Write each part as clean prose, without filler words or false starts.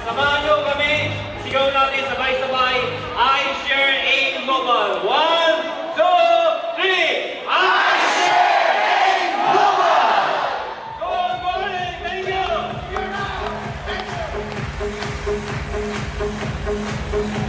Samahan nyo kami. Sigaw natin sabay-sabay. I share a global. 1, 2, 3. I share a global. Good morning. Thank you.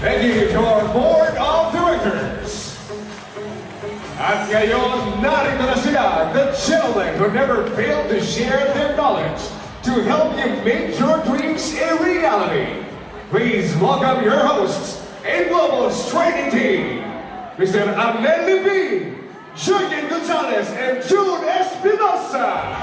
Thank you to our board of directors. At ngayon, narito na sila, the gentlemen who never failed to share their knowledge to help you make your dreams a reality. Please welcome your hosts and Global's training team, Mr. Arnel Levine, Jurgen Gonzalez, and Jude Espinosa.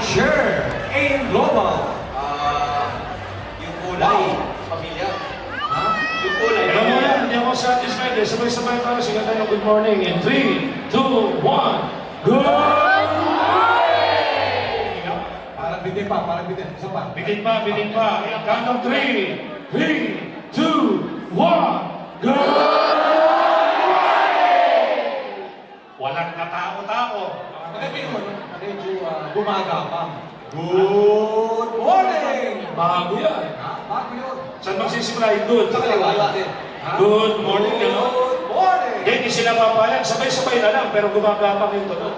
Share a global. Yung kulay, pamilya. Ha? Yung kulay. Alam mo na, hindi ako satisfied. Sabay-sabay tayo. Sige tayo ng good morning. In 3, 2, 1. Good morning! Parang bitin pa, parang bitin. Isa pa. Bitin pa, bitin pa. Count of 3, 3, 2, 1. Good morning! Walang katao-tao. Medyo gumagapang. Good morning! Bago yan. Bago yun. Saan magsisimula yung good? Sa kaliwa natin. Good morning, gano'n? Good morning! Hindi sila papayag. Sabay-sabay na lang, pero gumagapang yung tunog.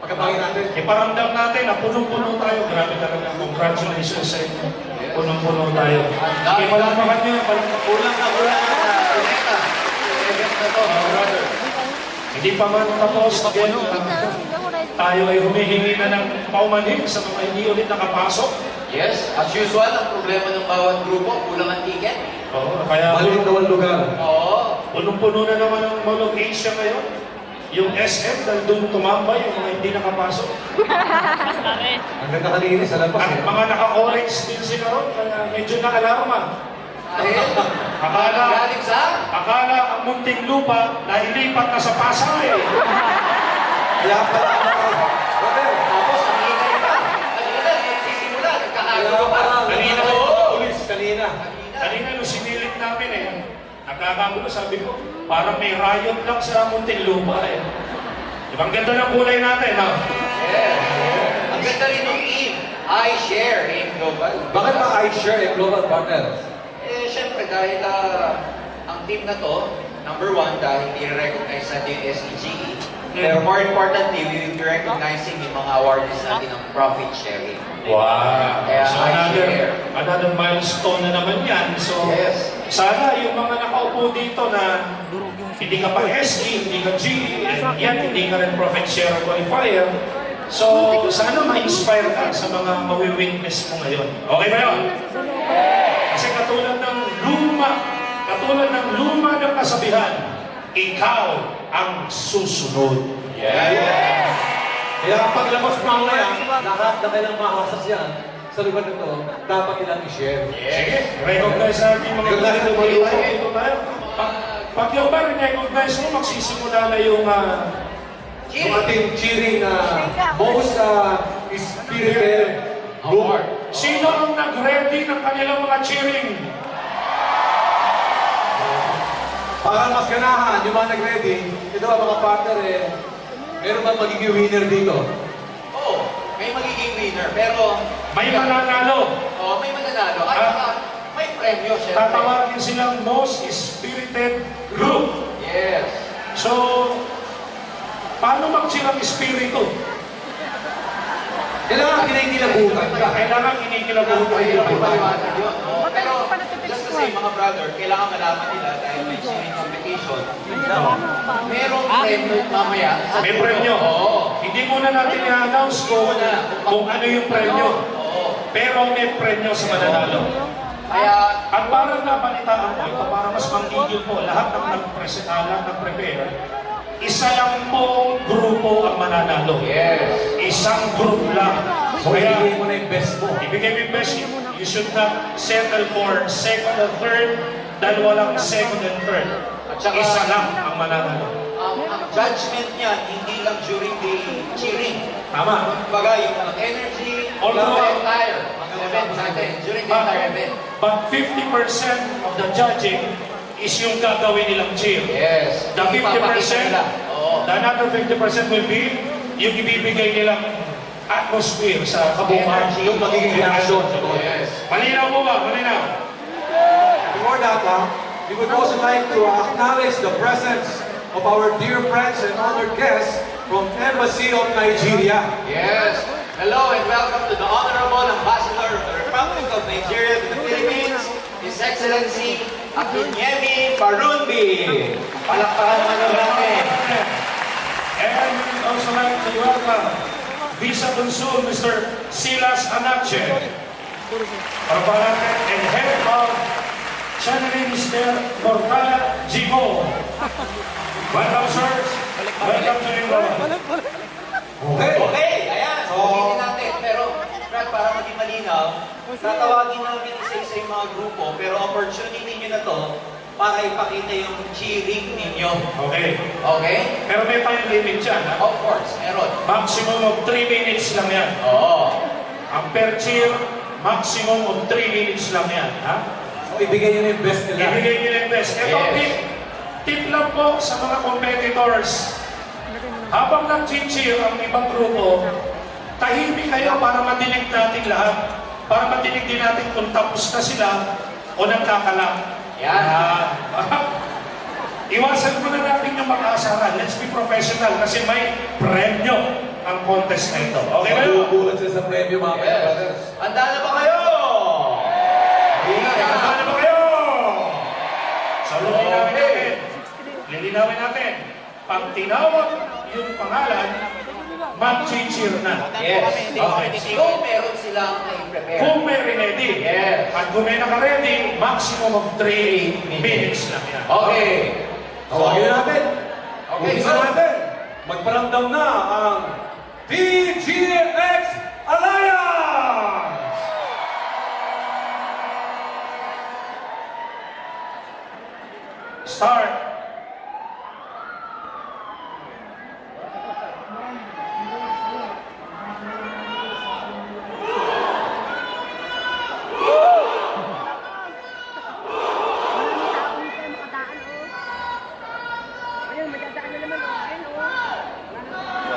Pagkabagay natin. Iparamdam natin na punong-puno tayo. Grabe talaga. Congratulations sa inyo. Punong-puno tayo. Sige, palamakan nyo. Kulang na connecta. Brother. Hindi pa man tapos. Again, tayo ay humihingi na ng paumanhin sa mga hindi ulit nakapasok. Yes, as usual, ang problema ng bawat grupo, kulang ang ticket. Oo, kaya Balik na ang lugar. Oo. punong-puno na naman ang Mall of Asia ngayon. Yung SM, dahil doon tumambay yung mga hindi nakapasok. Ang ganda kanina sa labas. At mga naka-orange din sila ron, kaya medyo na-alarma. Dahil, galing sa? Akala ang munting lupa na ilipat na sa Pasay. Kaya pala, Tapos, ang ingay pa. Kanina, nagsisimula, nagkakagawa pa. Kanina Oo. pulis kanina. Kanina nung sinilip namin nakakagulo, sabi ko, parang may riot lang sa munting lupa Ibang ganda ng kulay natin, ha? Yes. Ang ganda rin ng team. I share in global. Bakit ba I share a global partner? Siyempre, dahil ang team na to, number one, dahil nire-recognize natin yung SEGE. Pero more importantly, we will be recognizing yung mga awardees natin ng profit sharing. Wow! Kaya So I share. another milestone na naman yan. So, Yes. sana yung mga nakaupo dito na hindi ka pa SE, hindi ka GE, and yan, hindi ka rin profit share qualifier. So, sana ma-inspire ka sa mga mawi-witness mo ngayon. Okay ba yun? Kasi katulad ng luma ng kasabihan, ikaw ang susunod. Yes! Kaya paglabas mamaya, lahat na kailang mahasas yan sa lugar nito, dapat ilang i-share. Sige, recognize natin yung mga Ganda rin ang mga lupa. Dito tayo. Pag yung ba recognize mo, magsisimula na yung Yung ating cheering most spirited award. sino ang nag-ready ng kanilang mga cheering? Para mas ganahan, yung mga nag-ready, ito ba mga partner meron ba magiging winner dito? Oo, may magiging winner, pero... May mananalo. Oo, may mananalo. At saka, may premyo, syempre. Tatawagin silang most spirited group. Yes. So, paano mag-cheer ang espiritu? Kailangan kinikilabutan ka. Kailangan kinikilabutan Mahirap ka. ipaliwanag yun. Oh. Pero, just to say, mga brother, kailangan malaman nila dahil may cheering competition. Merong premyo mamaya. May premyo. Oo. Hindi muna natin i-announce kung ano yung premyo. Oo. Pero may premyo sa mananalo. Kaya, At parang napalitaan ko, ito para mas manggigil po, lahat ng nag-prepare, isa lang pong grupo ang mananalo. yes. Isang group lang. So, ibigay mo na yung best mo. Ibigay mo yung best. You should not settle for second and third dahil walang second and third. At saka, Isa lang ang mananalo. ang judgment niyan, hindi lang during the cheering. Tama. Kumbaga, yung energy, All the throughout. entire, mga event natin, during the entire event. But 50% of the judging is yung gagawin nilang cheer. Yes. The 50%, nila. Oo. the another 50% will be yung ibibigay nilang atmosphere sa kabuuan. Energy. Yung magiging reaction. Yes. Malinaw po ba? Malinaw? Before that, we would also like to acknowledge the presence of our dear friends and honored guests from Embassy of Nigeria. Yes. Hello and welcome to the Honorable Ambassador of the Republic of Nigeria to the Philippines, His Excellency Akinyemi Farunbi. Palakpakan naman natin. And we would also like to welcome Visa Consul, Mr. Silas Anache. Parapanatin and head of Channeling, Mr. Mortala Jigo. Welcome, sir. Welcome to you. Okay. Okay, ayan. So, ulitin natin. Pero, Brad, para maging malinaw, tatawagin namin isa-isa yung mga grupo, pero opportunity nyo na to para ipakita yung cheering ninyo. Okay. Okay? Pero may time limit dyan, ha? Of course, meron. Maximum of 3 minutes lang yan. Oo. Ang per cheer, maximum of 3 minutes lang yan, ha? So, ibigay nyo na yung best nila. Ibigay nyo yung best. Ito, Yes. tip lang po sa mga competitors. Habang nag-cheer ang ibang grupo, tahimik kayo para madinig natin lahat. Para madinig din natin kung tapos na sila o nagkakalak. Yan. Iwasan muna natin yung mag-aasaran. Let's be professional kasi may premyo ang contest na ito. Okay ba yun? Magugulat sila sa premyo, mga brothers. Yes. Handa na ba kayo? Handa na ba kayo? So, lilinawin natin. Pag tinawag yung pangalan, mag-cheer na. Yes. Okay. So, meron silang na-prepare. Kung may ready, Yes. at kung may naka-ready, maximum of 3 minutes lang yan. Okay. Tawagin natin. Okay, Umpisa go. natin. Magparamdam na ang PGX Alliance! Start. Ayun, madadaan na naman. Ayun, oh.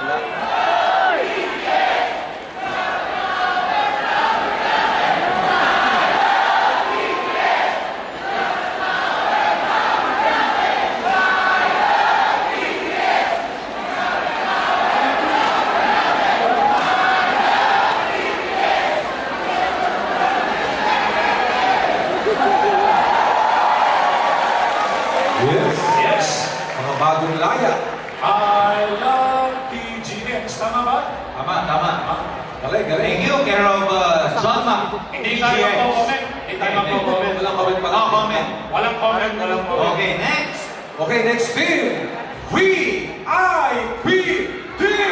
Yes. Yes. Mga bagong laya. I love PGX. Tama ba? Tama, tama. Galing, galing. Thank you, care of John Ma. Hindi tayo mag-comment. Hindi tayo mag-comment. Walang comment pa. No comment. Walang comment, walang comment. Okay, next. Okay, next team. VIP team!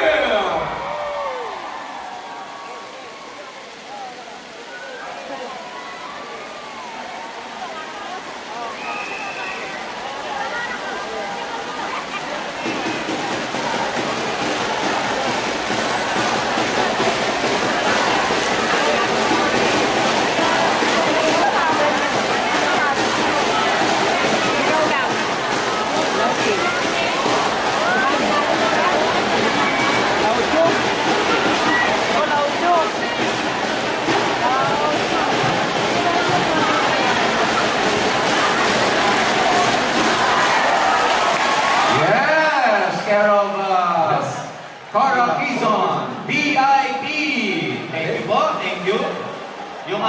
Ikaw lang. Okay.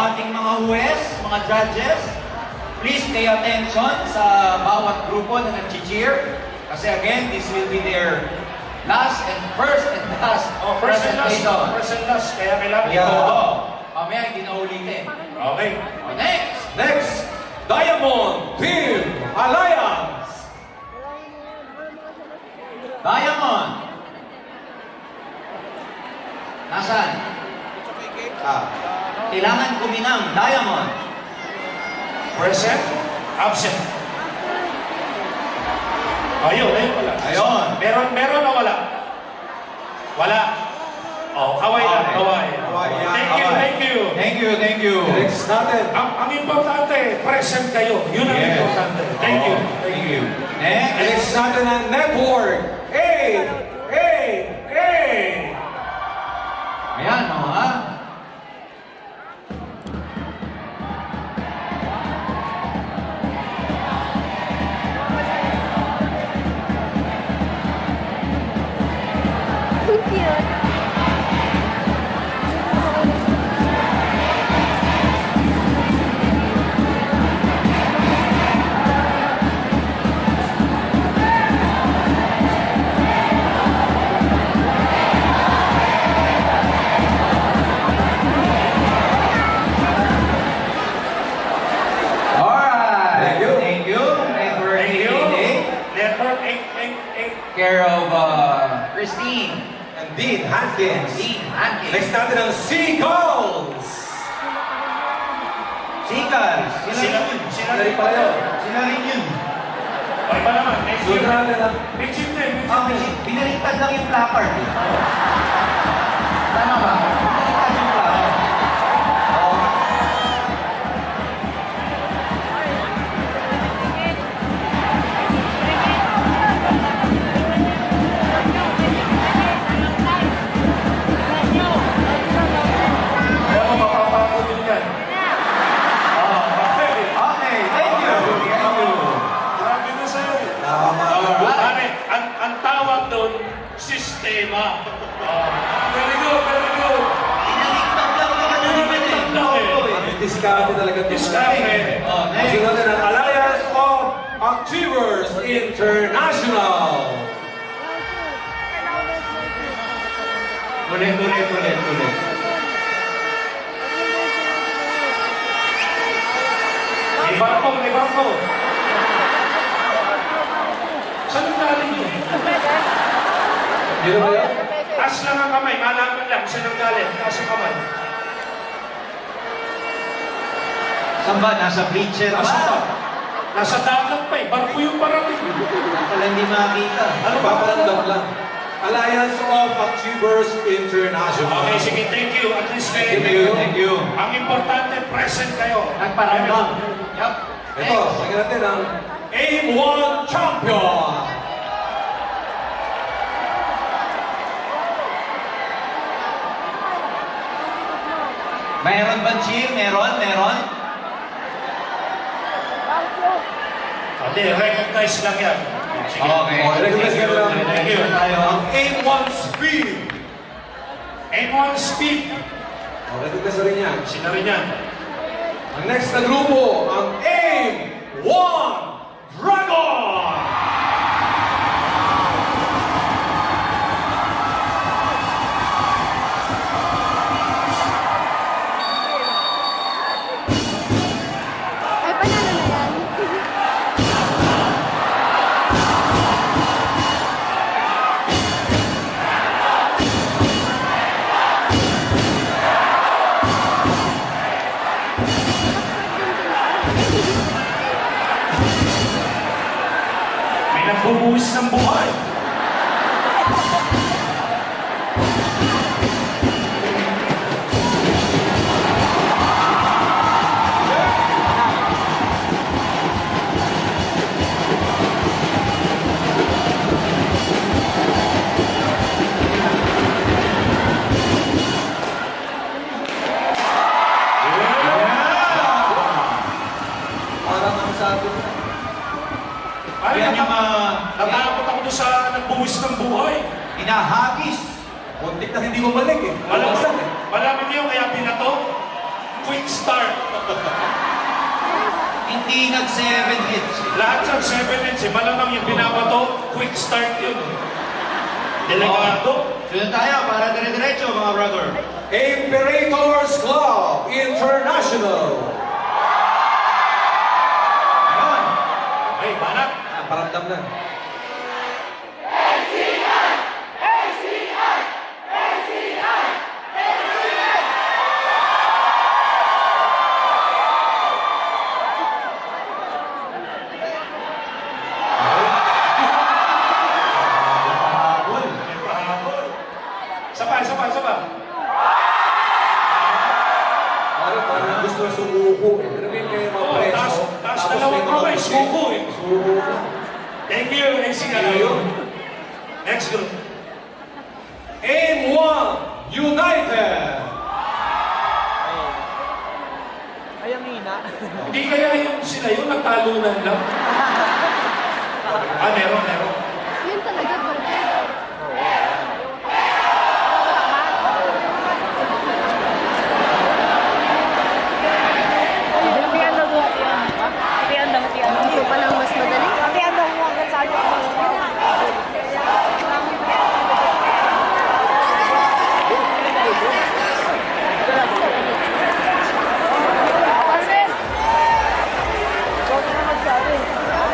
ating mga huwes, mga judges, please pay attention sa bawat grupo na nag-cheer. Kasi again, this will be their last and first and last First and presentation. last. Kaya kailangan Yeah. ito. Mamaya hindi na ulitin. Okay. Next! Next, Diamond Team Alliance. Diamond! Nasaan? Kailangan kuminang, Diamond. Present. Absent. Ayun pala. Ayun. Meron o wala? Wala. Oh, kaway lang, Okay. kaway. yeah, Thank you, kaway. thank you. Thank you. Next natin. Ang importante, present kayo. Yun ang Yes. importante. Thank you. Thank you. Next! Next natin ang Network. Ayan, mga. Cute. Alright. Thank you. Thank you. Network Thank you. AKA. Network 8. Care of Christine. And Dean Hankins. Dean Hankins. Next natin ang Seagulls. Seagulls. Sila Dari pala yun. Sila rin yun. Ay ba naman? Next Sunod year. natin ang Next year din. Binaliktad lang yung placard. Eh. Tama ba? Binaliktad yung placard. Oo. Pero mapapagod yun yan. Okay. Okay, thank you. Thank you. Grabe na sa'yo. Alright. Ang tawag doon, sistema. Very good, very good. Binaliktad lang naman yung iba eh. Binaliktad lang eh. Oo, Discount talaga ito. Discovery. Oh, next. Sunod natin ang Alliance of Achievers International. Ulit. May barko. Saan yung galing yun? Dito ba yun? Taas lang ang kamay, malaman lang saan ang galing. Taas ang kamay. Saan ba? Nasa bleacher ba? Nasa pa? Nasa dagat pa eh. Barko yung parating. Pala hindi makita. Ano ba? Paparamdam lang. Alliance of Achievers International. Okay, sige, thank you. At least may... Thank you. Ang importante, present kayo. Nagparamdam. Yup. Ito, sagyan natin ang A1 Champion. Mayroon ba cheer? Meron? Hindi, recognize lang yan. Sige. Okay. Recognize ka lang. Thank you. Tayo. Ang A1 Speed. M1 Speed. Recognize na rin yan. Sino rin yan? Ang next na grupo, ang A1 Dragon. Ay, panalo na yan. May nagbubuwis ng buhay. Parang ang sabi mo. Ay, Yan yung mga natakot ako doon sa nagbuwis ng buhay. hinahagis. Muntik na hindi bumalik eh. Malaman niyo kaya pinato? quick start. Hindi nag-7 hits. Lahat ng 7 hits, malamang yung binabato, quick start yun. Delegado. Sunod tayo para dire-diretso mga brother. Imperators Club International. Ayun. Ay, banak. Paramdam na. Sapa. Parang gusto na sumuko eh. Alam mo yun kayo mga Oh, preso. taas dalawang kamay, suko eh. Suko na. Thank you, AC Next group. Aim 1 United. Ay, ang hina. Hindi kaya yung sila yung nagtalunan lang. Meron. Yun talaga, bro. Hatian daw mo, hatian. Hatian daw. Ito pa lang mas madali. Hatian daw mo hanggang sa akin.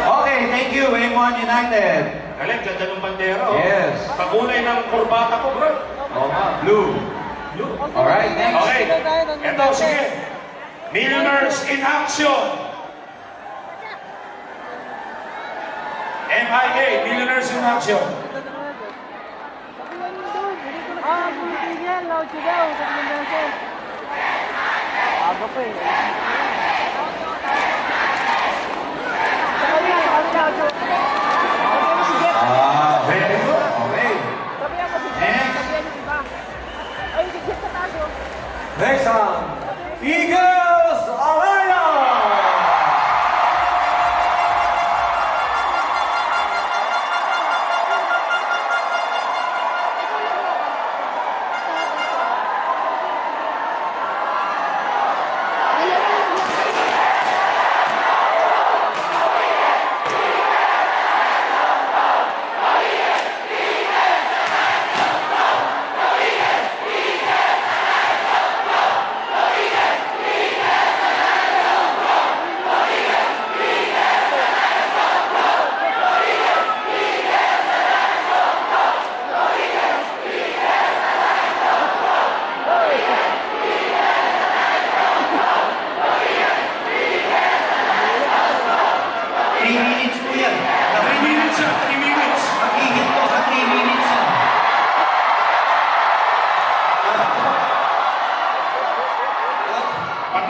Okay, thank you, Aim1 United. Galing, ganda ng bandera. Oh. Yes. Pakulay ng kurbata ko, bro. Oo nga, blue. Alright, next. Okay. Ito, sige. Millionaires in action. MIA, Millionaires in action. Buti yan. Loud ko daw. Sabi mo daw. Aga pa eh. Very good. Okay. Next. Next round. Eagles Alliance.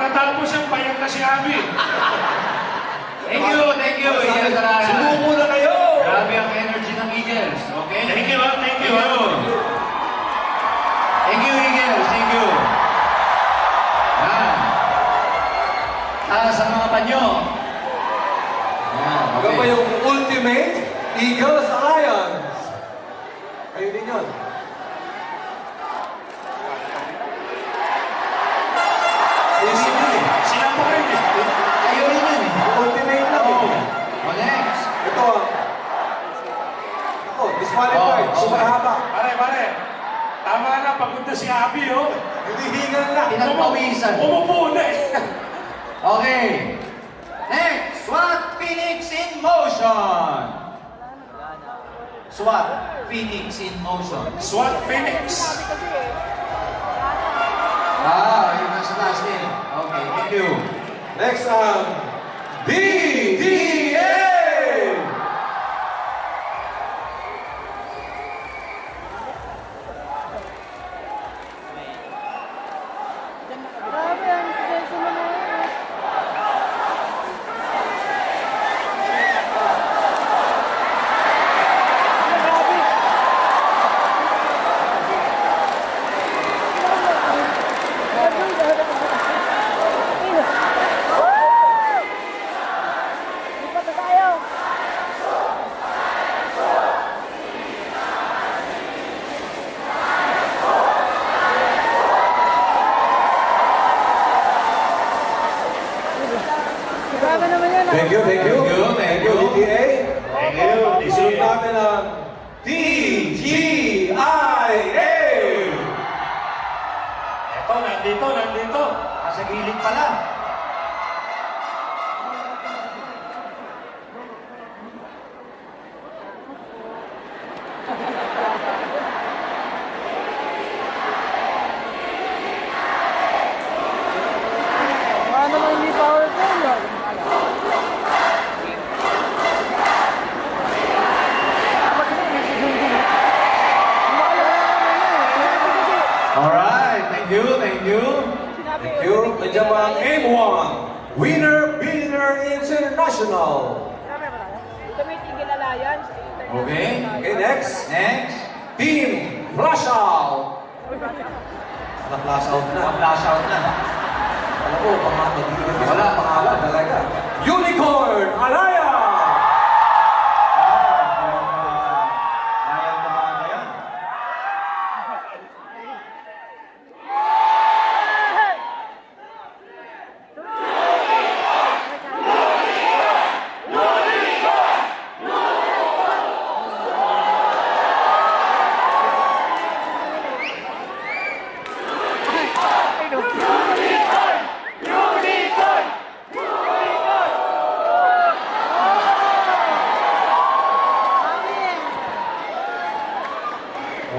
Natapos ang bayag na si Abby. Thank you, Eagles Alliance. Sumuko na kayo. Grabe ang energy ng Eagles, okay? Thank you. Thank you, Eagles. Thank you. Yan. Taas ang mga panyo. Yan, Ano ba okay. yung ultimate Eagles Alliance? Kayo din yun. Sila po rin eh. Ayaw rin yun eh. Ultimate lang eh. Oh, next. Ito ah. Ako, disqualified. Oh, okay. Super haba. Pare. Tama na, pagpunta si Abby, oh. Hinihingal na. Pinagpawisan. Umupo na eh. Okay. Next, SWAT Phoenix in motion. SWAT Phoenix in motion. SWAT Phoenix. Yun nasa taas din. Okay, thank you. Next DDA! Grabe, ang senso mo na yun. Thank you, thank you. Thank you, DTA. Thank you. Isunod natin ang TGIA. Ito, nandito. Nasa gilid pala. Baka naman hindi power phone yun. Alright, thank you. Thank you. Nandiyan ba ang M1? Winner International. Tumitigil alliance. Okay, next. Team Flash Out. Flash out na. Flash out na. Alam mo, wala pangalan talaga.